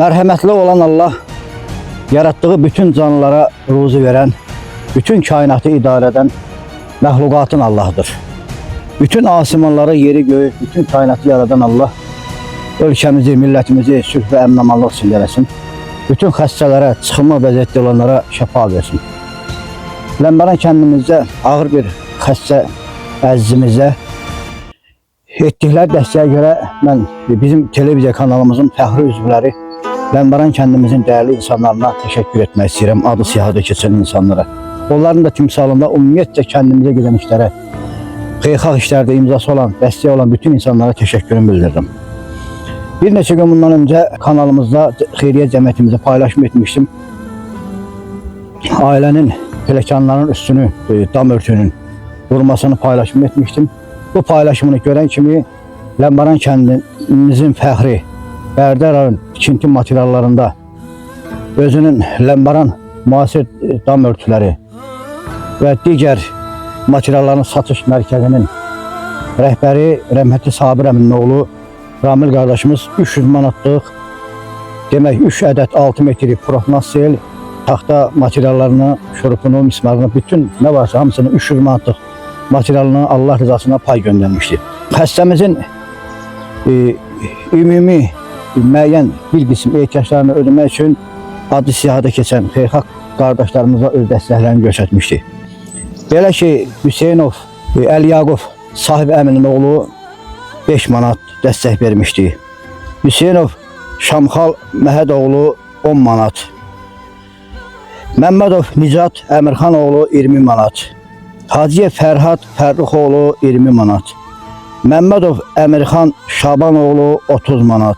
Mərhəmətli olan Allah, yarattığı bütün canlılara ruzi veren, bütün kainatı idarə edən məxluqatın Allah'dır. Bütün asimanları, yeri göğü, bütün kainatı yaradan Allah, ölkəmizi, millətimizi sülh və əmin-amanlıq içində eləsin. Bütün xəstələrə, çıxılma vəziyyətdə olanlara şəfa versin. Ləmbəran kəndimizdə ağır bir xəstə əzizimizə etdikləri dəstəyə görə mən bizim televiziya kanalımızın fəxri üzvləri Ləmbəran kəndimizin dəyərli insanlarına təşəkkür etmək istəyirəm, adı siyahıda keçən insanlara. Onların da timsalında ümumiyyətlə kəndimizə gedən işlərə, xeyirxah işlərdə imzası olan, dəstəyi olan bütün insanlara təşəkkürümü bildirirəm. Bir neçə gün bundan öncə kanalımızda xeyriyyə cəmiyyətimizə paylaşım etmişdim. Ailənin pelekanların üstünü, dam örtünün vurmasını paylaşım etmişdim. Bu paylaşımını görən kimi Ləmbəran kəndimizin fəxri Bərdərarın tikinti materiallarında özünün Ləmbəran müasir dam örtüləri və digər materialların satış mərkəzinin rəhbəri rəhmətli Sabir əminin oğlu Ramil qardaşımız 300 manatlıq, demək 3 ədəd 6 metrik profnasil taxta materiallarını, şurupunu, mismarını, bütün nə varsa hamısını 300 manatlıq materialını Allah rızasına pay göndərmişdi. Xəstəmizin ümumi müəyyən bir qism ehtiyaclarını ödəmək üçün adı siyahıda keçən xeyirxah qardaşlarımıza öz dəstəklərini göstərmişdi. Belə ki, Hüseynov Əliyaqov sahib əminin oğlu 5 manat dəstək vermişdi. Hüseynov Şamxal Məhədoğlu 10 manat. Məmmədov Nicat Əmirxan oğlu 20 manat. Hacıyev Fərhad Fərruxoğlu 20 manat. Məmmədov Əmirxan Şabanoğlu 30 manat.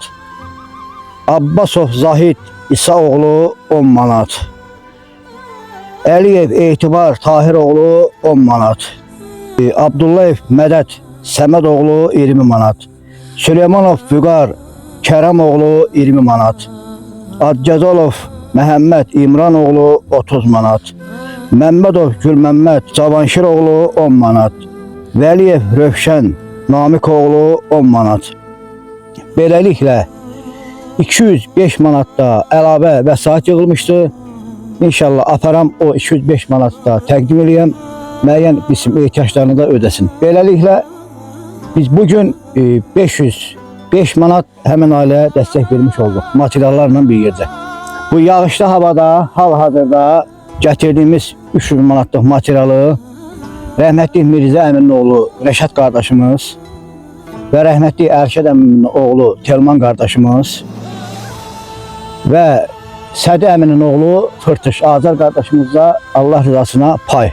Abbasov Zahid İsaoğlu 10 manat. Əliyev Etibar Tahiroğlu 10 manat. Abdullayev Mədəd Səmədoğlu 20 manat. Süleymanov Füqar Kərəmoğlu 20 manat. Adcəzalov Məhəmməd İmranoğlu 30 manat. Məmmədov Gülməmməd Cavanşiroğlu 10 manat. Vəliyev Rövşən Namikoğlu 10 manat. Beləliklə 205 manatda əlavə vəsait yığılmışdı. İnşallah aparam o 205 manatda təqdim edəyəm. Müəyyən qism ehtiyaclarını da ödəsin. Beləliklə biz bugün 505 manat həmin ailəyə dəstək vermiş olduq. Materiallarla bir yerdə. Bu yağışlı havada hal-hazırda gətirdiyimiz 300 manatlıq materialı rəhmətli Mirzə əminin oğlu Rəşad qardaşımız və rəhmətli Ərşəd əminin oğlu Telman qardaşımız və Sədi əminin oğlu Fırtış Azər qardaşımıza Allah rızasına pay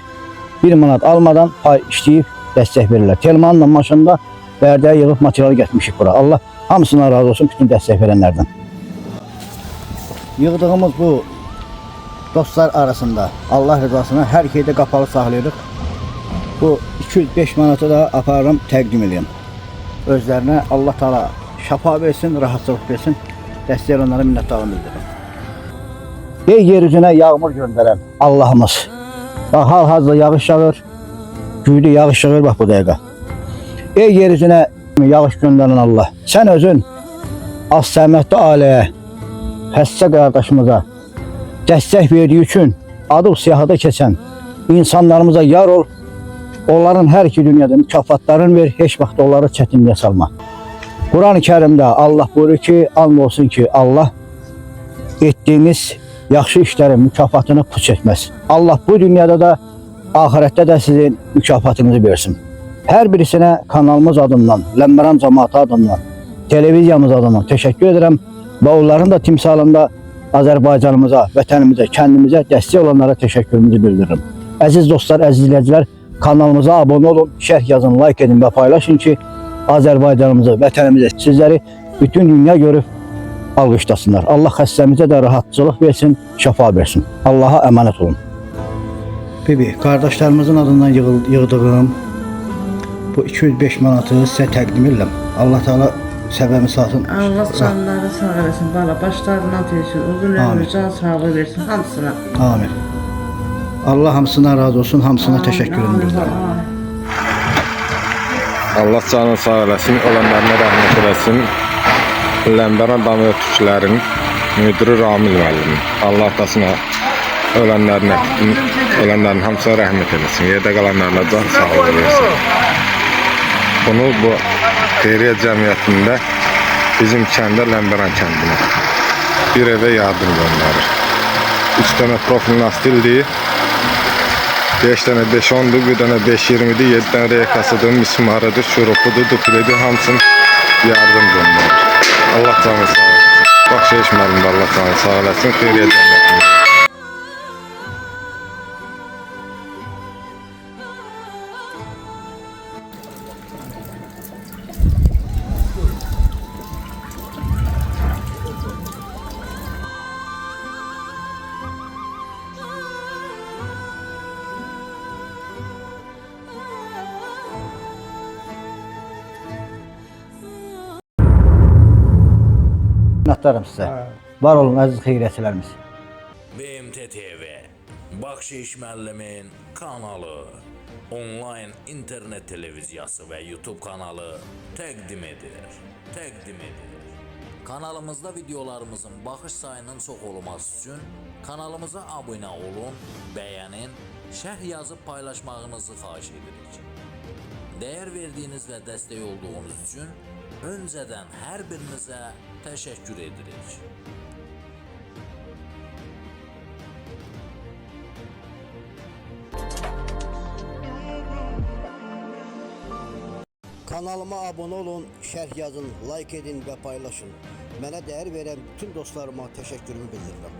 1 manat almadan pay işləyib dəstək verirlər. Telmanla maşında Bərdəyə yığıb materialı getmişik bura. Allah hamısına razı olsun bütün dəstək verənlərdən. Yığdığımız bu dostlar arasında Allah rızasına hər şeydə qapalı saxlayırıq. Bu 205 manatı da aparırım, təqdim edeyim. Özlərinə Allah Taala şəfa versin, rahatlıq versin. Dəstək onlara minnətdarlığımı bildirirəm. Ey yer üzünə yağmur göndərən Allahımız. Bax, hal-hazırda yağış yağır. Güydü yağış yağır bax bu dəqiqə. Ey yer üzünə yağış göndərən Allah. Sən özün az-səhmətli ailəyə, xəstə qardaşımıza dəstək verdiyi üçün adı siyahıda keçən insanlarımıza yar ol. Onların hər iki dünyada mükafatlarını ver, heç vaxt onları çətinliyə salma. Quran-ı Kərimdə Allah buyurur ki, and olsun ki, Allah etdiyiniz yaxşı işlərin mükafatını puç etməz. Allah bu dünyada da, ahirətdə də sizin mükafatınızı versin. Hər birisinə kanalımız adından, Ləmbəran cəmaatı adından, televiziyamız adından təşəkkür edirəm və onların da timsalında Azərbaycanımıza, vətənimizə, kəndimizə dəstək olanlara təşəkkürümüzü bildirirəm. Əziz dostlar, əziz izləyicilər, kanalımıza abunə olun, şərh yazın, like edin və paylaşın ki, Azərbaycanımıza, vətənimizə sizləri bütün dünya görüb alqışlasınlar. Allah xəstəmizə də rahatçılıq versin, şəfa versin. Allaha əmanət olun. Bibi, qardaşlarımızın adından yığdığım bu 205 manatı sizə təqdim edirəm. Allah Teala səbəbi salsın. Allah canları sağ eləsin, bala başlarından versin, uzun ömür, can sağlığı versin hamısına. Amin. Allah hamısına razı olsun, hamısına təşəkkürümü bildirirəm. Allah canını sağ eləsin, ölenlerine rəhmət eləsin. Ləmbəran dam örtüklərin müdürü Ramil müəllim. Allah atasına ölənlərin hamısına rəhmət eləsin. Yerdə qalanlarına can sağlığı versin. Bunu bu xeyriyyə cəmiyyətində bizim kəndə Ləmbəran kəndinə bir evə yardım göndərir. 3 dənə profil nastildir. 5 dənə 5-10'dur, bir dənə 5-20'dir, 7 dənə rekasıdır, mismarıdır, şurupudur, duplidir, hamısını yardım göndərir. Allah canı sağ olsun. Baxşeyiş müəllim Allah canı sağ eləsin, xeyriyyə cəmiyyətində. Minnətdaram sizə. Var olun əziz xeyriyyətçilərimiz. BMT TV Baxşeyiş müəllimin kanalı, onlayn internet televiziyası və YouTube kanalı təqdim edir. Kanalımızda videolarımızın baxış sayının çox olması üçün kanalımıza abunə olun, bəyənin, şərh yazıb paylaşmağınızı xahiş edirik. Dəyər verdiyiniz və dəstək olduğunuz üçün öncədən hər birinizə təşəkkür edirik. Kanalıma abunə olun, şərh yazın, like edin və paylaşın. Mənə dəyər verən bütün dostlarıma təşəkkürümü bildirirəm.